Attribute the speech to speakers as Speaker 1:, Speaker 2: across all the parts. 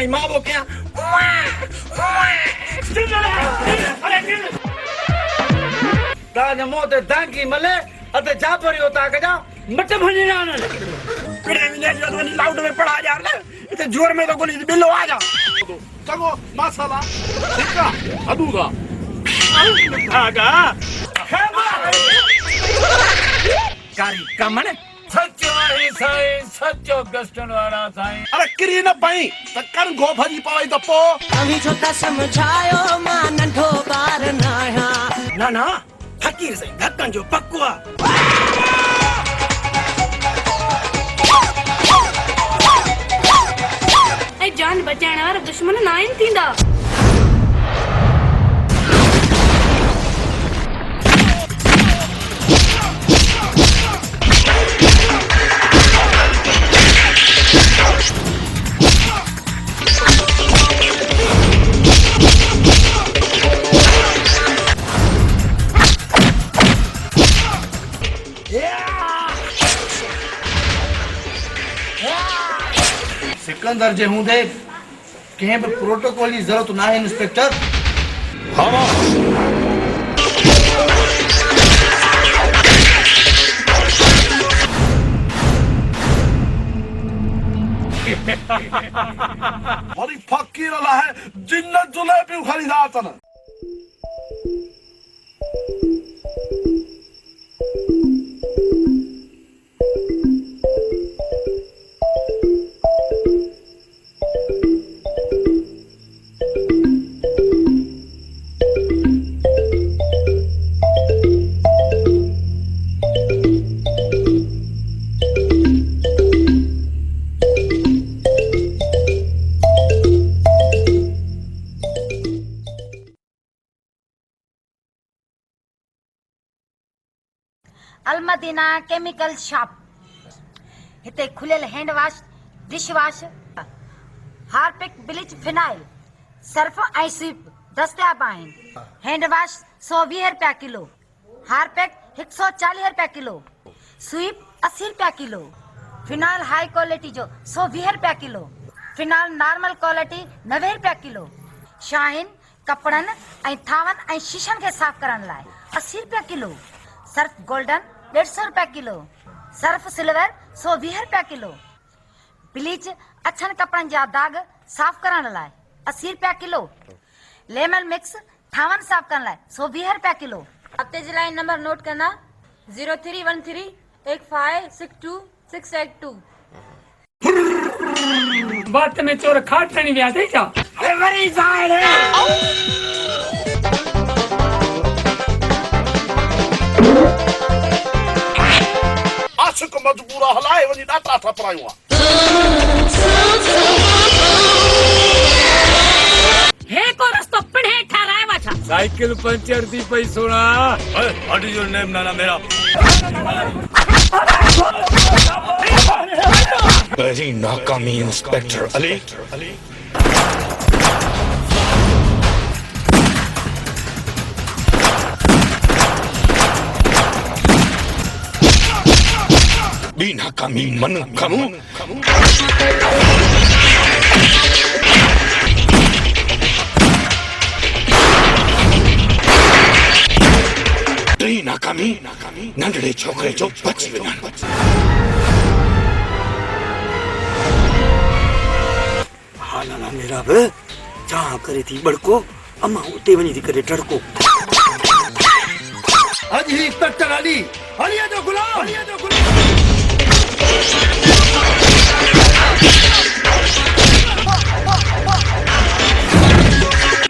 Speaker 1: ताई मां वो क्या ताज मोते दांगी मले अते जापरी होता कजा मट भनी ना पिड़े ने जो लाउड में पड़ा यार ले इते जोर में तो गोली बिल्लो आ जा चंगो मसाला ठीक है अदूगा आगा कारी कमने सच्चो ही सही सच्चो गस्टन वाला साईं अरे किरी न पाई त कर गो भजी पाई त पो अभी छोटा समझायो मां नंढो बार ना ना ना फकीर से धक्कन जो पक्कुआ
Speaker 2: ए जान बचाने वाला दुश्मन ना इन थींदा
Speaker 1: सिकंदर जे हूंदे कंहिं बि प्रोटोकॉल जी ज़रूरत न आहे इंस्पेक्टर हा वरी फकीर लाइ जिन्नत जुलेबियूं ख़रीदा अथनि
Speaker 3: अलमदीना केमिकल शॉप हिते खुलियल hand wash dish wash Harpic bleach phenyl Surf ऐं स्वीप दस्तियाब आहिनि हैंड वॉश 120 रुपया किलो हार्पिक 140 रुपया किलो स्वीप 80 रुपया किलो फिनाइल हाई क्वालिटी जो 120 रुपया किलो फिनाइल नॉर्मल क्वालिटी 90 रुपया किलो शाहीन कपड़नि ऐं थावनि ऐं शीशनि खे साफ़ करण लाइ 80 रुपया किलो सर्फ गोल्डन 150 रुपया किलो सर्फ सिल्वर 120 रुपया किलो ब्लीच अछनि कपड़नि जा दाग साफ़ करण लाइ 80 रुपया किलो लेमन मिक्स थावनि साफ़ करण लाइ 120 रुपया किलो
Speaker 2: हफ्ते जे लाइ नंबर नोट करना 03138562
Speaker 4: बात में चोर खाट नहीं विया थे क्या
Speaker 1: अरे वरी जाए आशिक मजबूरा हलाए वनी डाटा ठपरायूं
Speaker 2: हे को रस्तो पिढ़े ठहराए वठा
Speaker 4: साइकिल पंचर थी पई सोना
Speaker 1: व्हाट इज योर नेम नाना मेरा
Speaker 5: बड़ी नाकामी इंस्पेक्टर अली बी नाकामी मन कमू नाकामी नंढड़े छोकरे जो बची विना
Speaker 1: हाँ नाना मेरा बे जहाँ करे थी बड़को अम्मा उते वनी थी करे डड़को आज ही इंस्पेक्टर अली अलिया जो गुलाम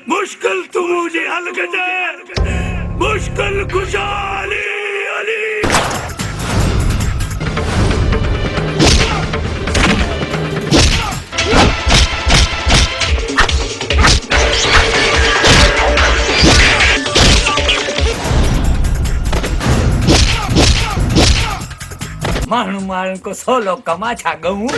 Speaker 1: मुश्किल तू मुझे हल कर दे मुश्किल कुशा अली अली
Speaker 4: मानू मारन को 100 लोग कमा छा गऊ